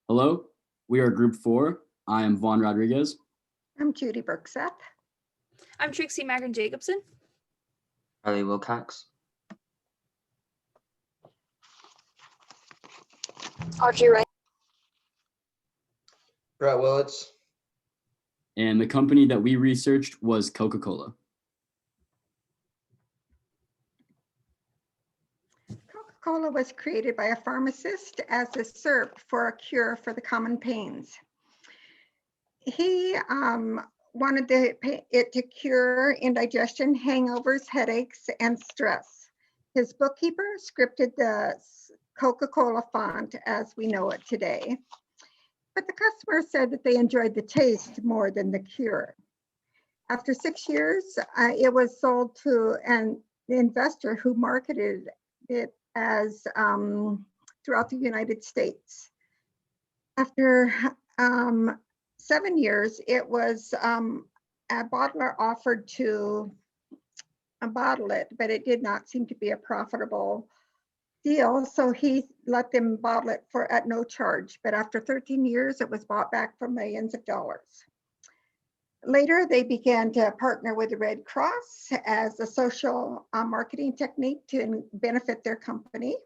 Hello, we are Group 4. I am Vaughn Rodriguez. I'm Judy Bergseth. I'm Trixie Magrin Jacobson. Riley Wilcox. Audrey Wright. Brett Willits. And the company that we researched was Coca-Cola. Coca-Cola was created by a pharmacist as a syrup for a cure for the common pains. He wanted it to cure indigestion, hangovers, headaches, and stress. His bookkeeper scripted the Coca-Cola font as we know it today. But the customer said that they enjoyed the taste more than the cure. After 6 years, it was sold to an investor who marketed it as throughout the United States. After 7 years, it was a bottler offered to bottle it, but it did not seem to be a profitable deal, so he let them bottle it at no charge. But after 13 years, it was bought back for millions of dollars. Later, they began to partner with the Red Cross as a social marketing technique to benefit their company.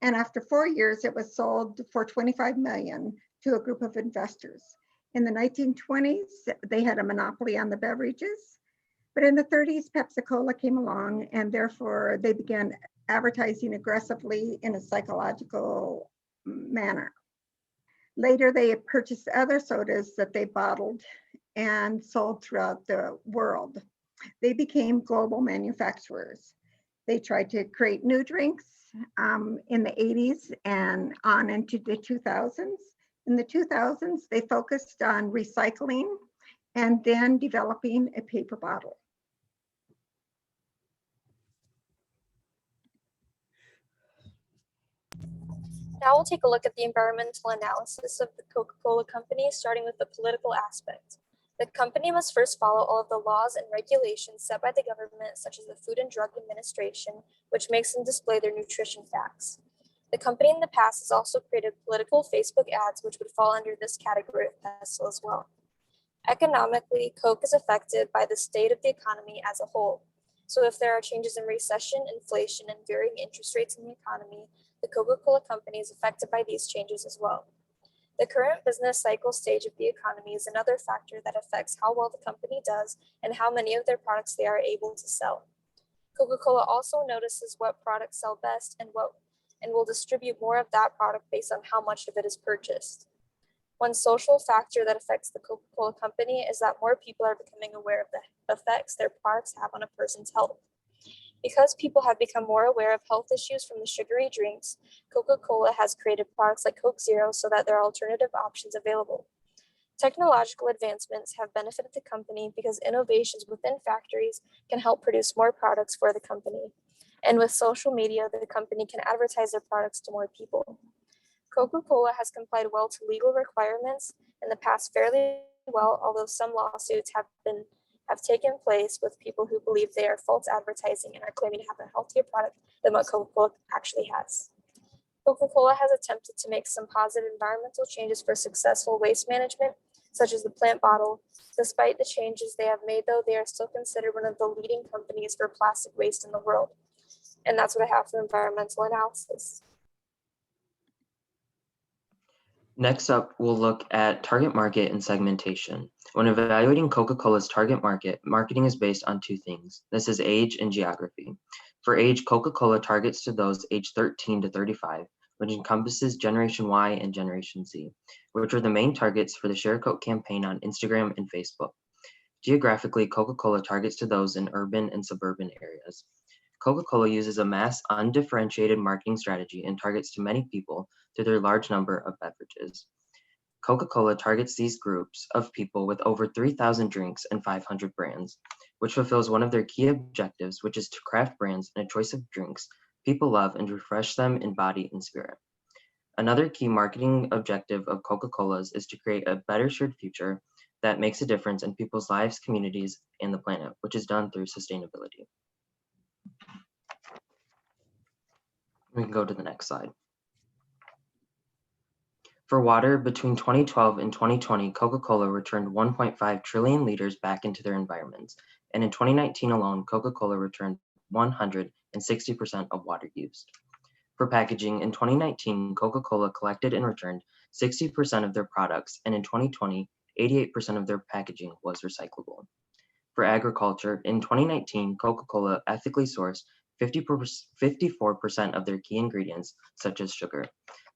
And after 4 years, it was sold for $25 million to a group of investors. In the 1920s, they had a monopoly on the beverages. But in the 30s, Pepsi-Cola came along, and therefore they began advertising aggressively in a psychological manner. Later, they purchased other sodas that they bottled and sold throughout the world. They became global manufacturers. They tried to create new drinks in the 80s and on into the 2000s. In the 2000s, they focused on recycling and then developing a paper bottle. Now we'll take a look at the environmental analysis of the Coca-Cola Company, starting with the political aspect. The company must first follow all of the laws and regulations set by the government, such as the Food and Drug Administration, which makes them display their nutrition facts. The company in the past has also created political Facebook ads, which would fall under this category of pedestal as well. Economically, Coke is affected by the state of the economy as a whole. So if there are changes in recession, inflation, and varying interest rates in the economy, the Coca-Cola Company is affected by these changes as well. The current business cycle stage of the economy is another factor that affects how well the company does and how many of their products they are able to sell. Coca-Cola also notices what products sell best and will distribute more of that product based on how much of it is purchased. One social factor that affects the Coca-Cola Company is that more people are becoming aware of the effects their products have on a person's health. Because people have become more aware of health issues from the sugary drinks, Coca-Cola has created products like Coke Zero so that there are alternative options available. Technological advancements have benefited the company because innovations within factories can help produce more products for the company. And with social media, the company can advertise their products to more people. Coca-Cola has complied well to legal requirements in the past fairly well, although some lawsuits have taken place with people who believe they are false advertising and are claiming to have a healthier product than what Coca-Cola actually has. Coca-Cola has attempted to make some positive environmental changes for successful waste management, such as the plant bottle. Despite the changes they have made, though, they are still considered one of the leading companies for plastic waste in the world. And that's what I have for environmental analysis. Next up, we'll look at target market and segmentation. When evaluating Coca-Cola's target market, marketing is based on two things. This is age and geography. For age, Coca-Cola targets to those aged 13 to 35, which encompasses Generation Y and Generation Z, which are the main targets for the Share Coke campaign on Instagram and Facebook. Geographically, Coca-Cola targets to those in urban and suburban areas. Coca-Cola uses a mass, undifferentiated marketing strategy and targets to many people through their large number of beverages. Coca-Cola targets these groups of people with over 3,000 drinks and 500 brands, which fulfills one of their key objectives, which is to craft brands and a choice of drinks people love and refresh them in body and spirit. Another key marketing objective of Coca-Cola's is to create a better shared future that makes a difference in people's lives, communities, and the planet, which is done through sustainability. We can go to the next slide. For water, between 2012 and 2020, Coca-Cola returned 1.5 trillion liters back into their environments. And in 2019 alone, Coca-Cola returned 160% of water used. For packaging, in 2019, Coca-Cola collected and returned 60% of their products, and in 2020, 88% of their packaging was recyclable. For agriculture, in 2019, Coca-Cola ethically sourced 54% of their key ingredients, such as sugar.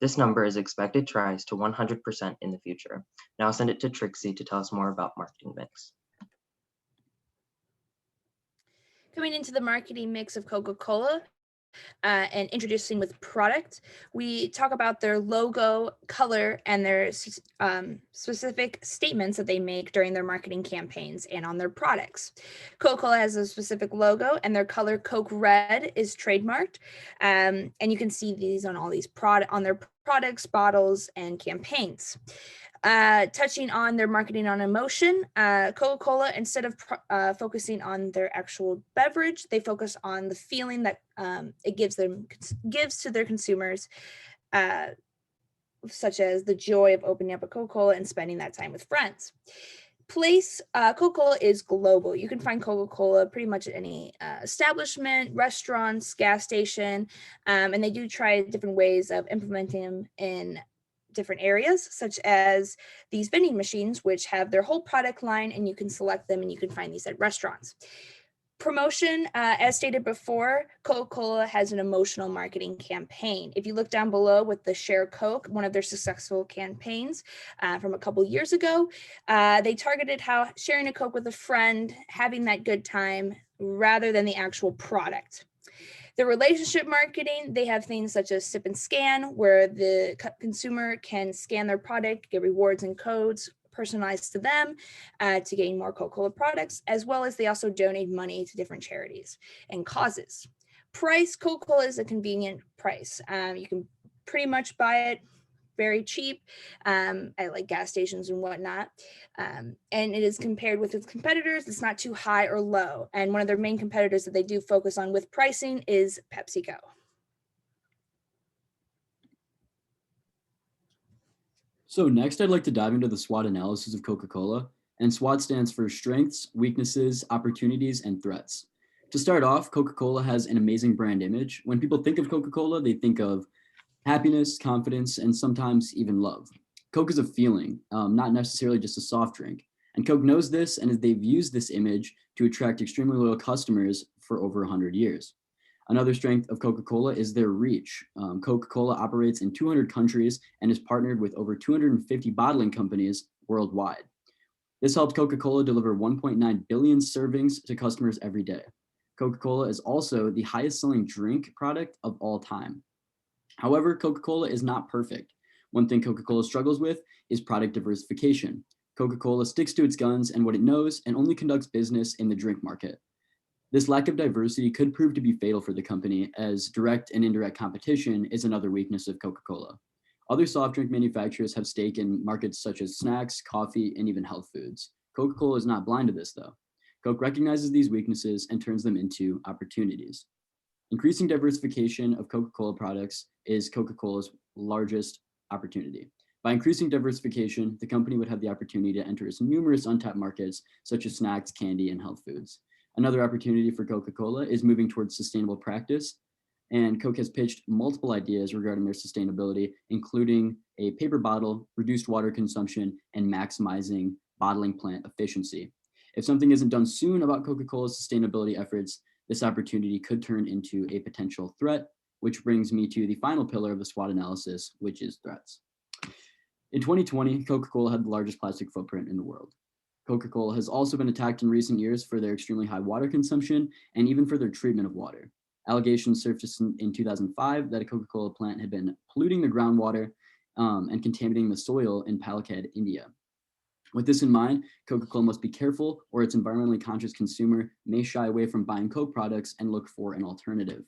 This number is expected to rise to 100% in the future. Now I'll send it to Trixie to tell us more about marketing mix. Coming into the marketing mix of Coca-Cola, and introducing with product, we talk about their logo, color, and their specific statements that they make during their marketing campaigns and on their products. Coca-Cola has a specific logo, and their color Coke Red is trademarked, and you can see these on all these on their products, bottles, and campaigns. Touching on their marketing on emotion, Coca-Cola, instead of focusing on their actual beverage, they focus on the feeling that it gives to their consumers, such as the joy of opening up a Coca-Cola and spending that time with friends. Coca-Cola is global. You can find Coca-Cola pretty much at any establishment, restaurants, gas station, and they do try different ways of implementing them in different areas, such as these vending machines, which have their whole product line, and you can select them and you can find these at restaurants. Promotion, as stated before, Coca-Cola has an emotional marketing campaign. If you look down below with the Share Coke, one of their successful campaigns from a couple years ago, they targeted how sharing a Coke with a friend, having that good time, rather than the actual product. The relationship marketing, they have things such as sip and scan, where the consumer can scan their product, get rewards and codes personalized to them to gain more Coca-Cola products, as well as they also donate money to different charities and causes. Price, Coca-Cola is a convenient price. You can pretty much buy it very cheap at like gas stations and whatnot. And it is compared with its competitors. It's not too high or low. And one of their main competitors that they do focus on with pricing is PepsiCo. So next, I'd like to dive into the SWOT analysis of Coca-Cola. And SWOT stands for strengths, weaknesses, opportunities, and threats. To start off, Coca-Cola has an amazing brand image. When people think of Coca-Cola, they think of happiness, confidence, and sometimes even love. Coke is a feeling, not necessarily just a soft drink. And Coke knows this, and they've used this image to attract extremely loyal customers for over 100 years. Another strength of Coca-Cola is their reach. Coca-Cola operates in 200 countries and is partnered with over 250 bottling companies worldwide. This helps Coca-Cola deliver 1.9 billion servings to customers every day. Coca-Cola is also the highest selling drink product of all time. However, Coca-Cola is not perfect. One thing Coca-Cola struggles with is product diversification. Coca-Cola sticks to its guns and what it knows and only conducts business in the drink market. This lack of diversity could prove to be fatal for the company, as direct and indirect competition is another weakness of Coca-Cola. Other soft drink manufacturers have stake in markets such as snacks, coffee, and even health foods. Coca-Cola is not blind to this though. Coke recognizes these weaknesses and turns them into opportunities. Increasing diversification of Coca-Cola products is Coca-Cola's largest opportunity. By increasing diversification, the company would have the opportunity to enter its numerous untapped markets, such as snacks, candy, and health foods. Another opportunity for Coca-Cola is moving towards sustainable practice, and Coke has pitched multiple ideas regarding their sustainability, including a paper bottle, reduced water consumption, and maximizing bottling plant efficiency. If something isn't done soon about Coca-Cola's sustainability efforts, this opportunity could turn into a potential threat, which brings me to the final pillar of the SWOT analysis, which is threats. In 2020, Coca-Cola had the largest plastic footprint in the world. Coca-Cola has also been attacked in recent years for their extremely high water consumption and even for their treatment of water. Allegations surfaced in 2005 that a Coca-Cola plant had been polluting the groundwater and contaminating the soil in Palakkad, India. With this in mind, Coca-Cola must be careful, or its environmentally conscious consumer may shy away from buying Coke products and look for an alternative.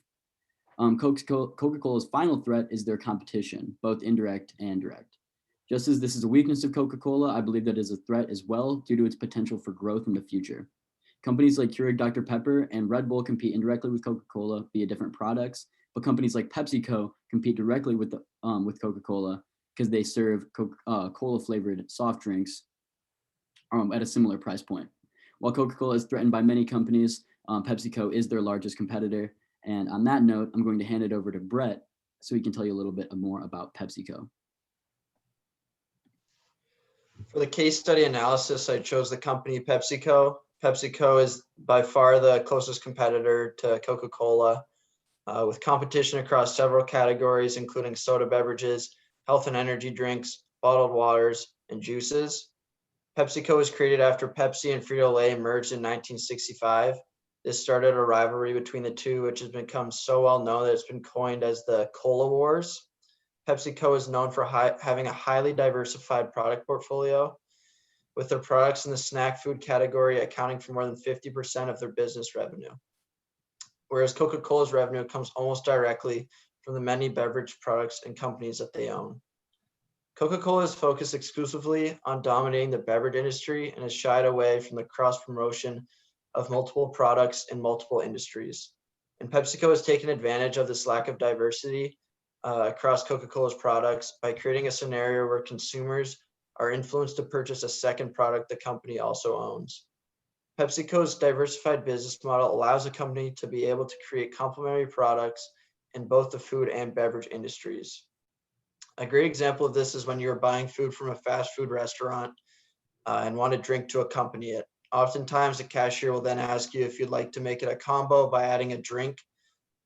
Coca-Cola's final threat is their competition, both indirect and direct. Just as this is a weakness of Coca-Cola, I believe that is a threat as well due to its potential for growth in the future. Companies like Keurig Dr. Pepper and Red Bull compete indirectly with Coca-Cola via different products, but companies like PepsiCo compete directly with Coca-Cola because they serve Coca-Cola flavored soft drinks at a similar price point. While Coca-Cola is threatened by many companies, PepsiCo is their largest competitor. And on that note, I'm going to hand it over to Brett so he can tell you a little bit more about PepsiCo. For the case study analysis, I chose the company PepsiCo. PepsiCo is by far the closest competitor to Coca-Cola, with competition across several categories, including soda beverages, health and energy drinks, bottled waters, and juices. PepsiCo was created after Pepsi and Frito-Lay merged in 1965. This started a rivalry between the two, which has become so well known that it's been coined as the Cola Wars. PepsiCo is known for having a highly diversified product portfolio, with their products in the snack food category accounting for more than 50% of their business revenue. Whereas Coca-Cola's revenue comes almost directly from the many beverage products and companies that they own. Coca-Cola is focused exclusively on dominating the beverage industry and has shied away from the cross-promotion of multiple products in multiple industries. And PepsiCo has taken advantage of this lack of diversity across Coca-Cola's products by creating a scenario where consumers are influenced to purchase a second product the company also owns. PepsiCo's diversified business model allows the company to be able to create complementary products in both the food and beverage industries. A great example of this is when you're buying food from a fast food restaurant and want a drink to accompany it. Oftentimes, the cashier will then ask you if you'd like to make it a combo by adding a drink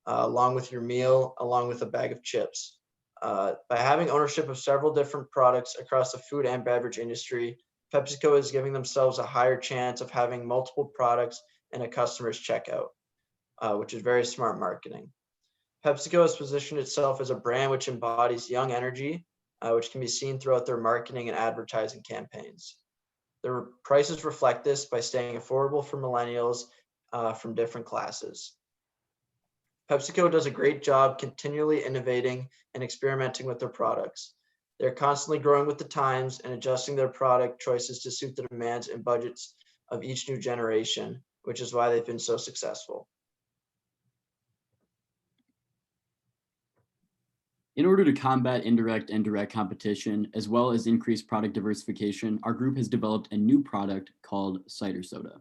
along with your meal, along with a bag of chips. By having ownership of several different products across the food and beverage industry, PepsiCo is giving themselves a higher chance of having multiple products in a customer's checkout, which is very smart marketing. PepsiCo has positioned itself as a brand which embodies young energy, which can be seen throughout their marketing and advertising campaigns. Their prices reflect this by staying affordable for millennials from different classes. PepsiCo does a great job continually innovating and experimenting with their products. They're constantly growing with the times and adjusting their product choices to suit the demands and budgets of each new generation, which is why they've been so successful. In order to combat indirect and direct competition, as well as increase product diversification, our group has developed a new product called cider soda.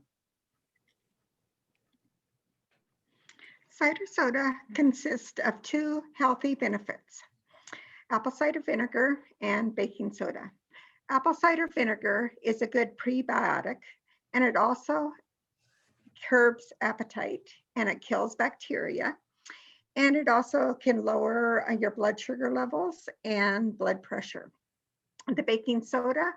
Cider soda consists of two healthy benefits: apple cider vinegar and baking soda. Apple cider vinegar is a good prebiotic, and it also curbs appetite and it kills bacteria. And it also can lower your blood sugar levels and blood pressure. The baking soda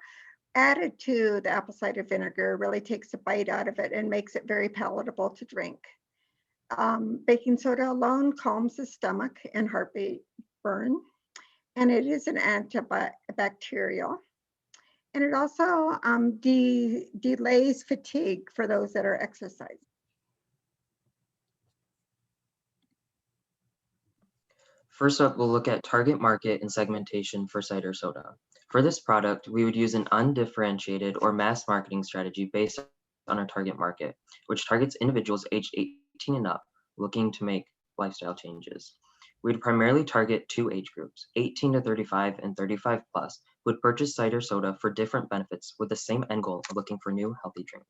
added to the apple cider vinegar really takes a bite out of it and makes it very palatable to drink. Baking soda alone calms the stomach and heartburn, and it is an antibacterial. And it also delays fatigue for those that are exercising. First up, we'll look at target market and segmentation for cider soda. For this product, we would use an undifferentiated or mass marketing strategy based on our target market, which targets individuals aged 18 and up looking to make lifestyle changes. We'd primarily target two age groups, 18 to 35 and 35 plus, who would purchase cider soda for different benefits with the same end goal of looking for a new healthy drink.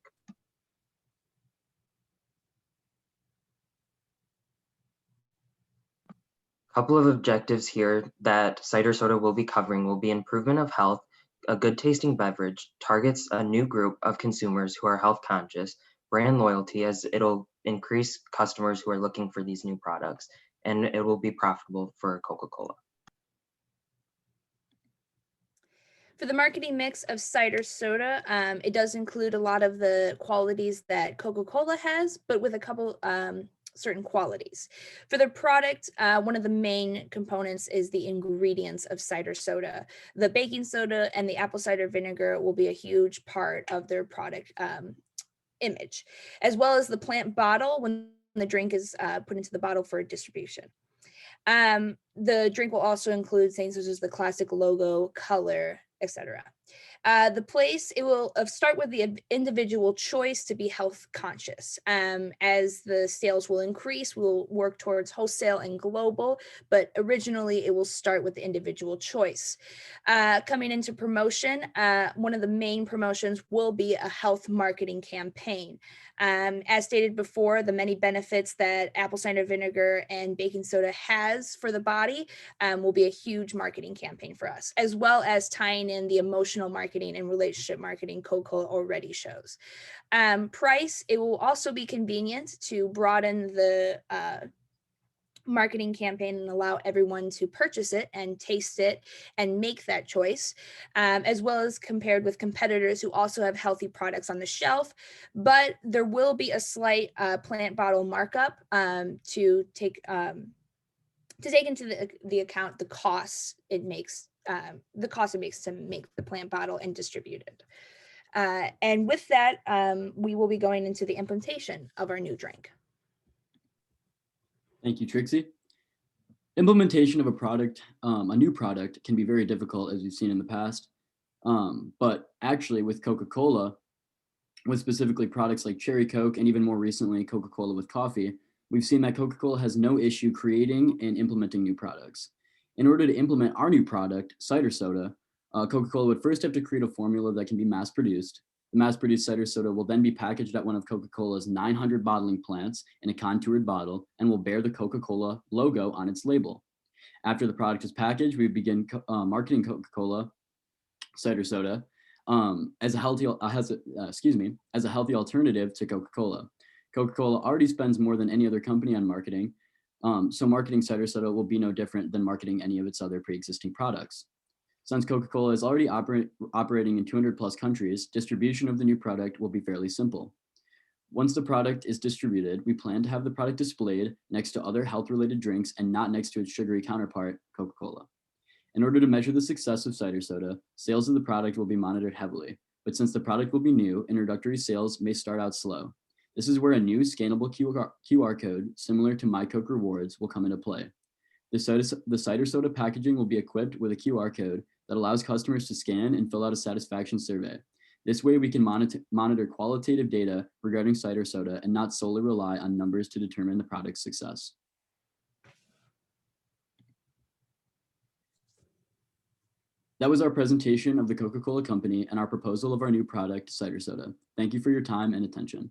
Couple of objectives here that cider soda will be covering will be improvement of health, a good tasting beverage, targets a new group of consumers who are health conscious, brand loyalty as it'll increase customers who are looking for these new products, and it will be profitable for Coca-Cola. For the marketing mix of cider soda, it does include a lot of the qualities that Coca-Cola has, but with a couple certain qualities. For the product, one of the main components is the ingredients of cider soda. The baking soda and the apple cider vinegar will be a huge part of their product image, as well as the plant bottle when the drink is put into the bottle for distribution. The drink will also include things such as the classic logo, color, etc. The place, it will start with the individual choice to be health conscious. As the sales will increase, we'll work towards wholesale and global, but originally it will start with the individual choice. Coming into promotion, one of the main promotions will be a health marketing campaign. As stated before, the many benefits that apple cider vinegar and baking soda has for the body will be a huge marketing campaign for us, as well as tying in the emotional marketing and relationship marketing Coca-Cola already shows. Price, it will also be convenient to broaden the marketing campaign and allow everyone to purchase it and taste it and make that choice, as well as compared with competitors who also have healthy products on the shelf. But there will be a slight plant bottle markup to take into the account the costs it makes to make the plant bottle and distribute it. And with that, we will be going into the implementation of our new drink. Thank you, Trixie. Implementation of a new product can be very difficult, as we've seen in the past. But actually with Coca-Cola, with specifically products like Cherry Coke and even more recently Coca-Cola with coffee, we've seen that Coca-Cola has no issue creating and implementing new products. In order to implement our new product, cider soda, Coca-Cola would first have to create a formula that can be mass produced. The mass-produced cider soda will then be packaged at one of Coca-Cola's 900 bottling plants in a contoured bottle and will bear the Coca-Cola logo on its label. After the product is packaged, we begin marketing Coca-Cola cider soda as a healthy alternative to Coca-Cola. Coca-Cola already spends more than any other company on marketing, so marketing cider soda will be no different than marketing any of its other pre-existing products. Since Coca-Cola is already operating in 200 plus countries, distribution of the new product will be fairly simple. Once the product is distributed, we plan to have the product displayed next to other health-related drinks and not next to its sugary counterpart, Coca-Cola. In order to measure the success of cider soda, sales of the product will be monitored heavily, but since the product will be new, introductory sales may start out slow. This is where a new scannable QR code, similar to My Coke Rewards, will come into play. The cider soda packaging will be equipped with a QR code that allows customers to scan and fill out a satisfaction survey. This way we can monitor qualitative data regarding cider soda and not solely rely on numbers to determine the product's success. That was our presentation of the Coca-Cola Company and our proposal of our new product, cider soda. Thank you for your time and attention.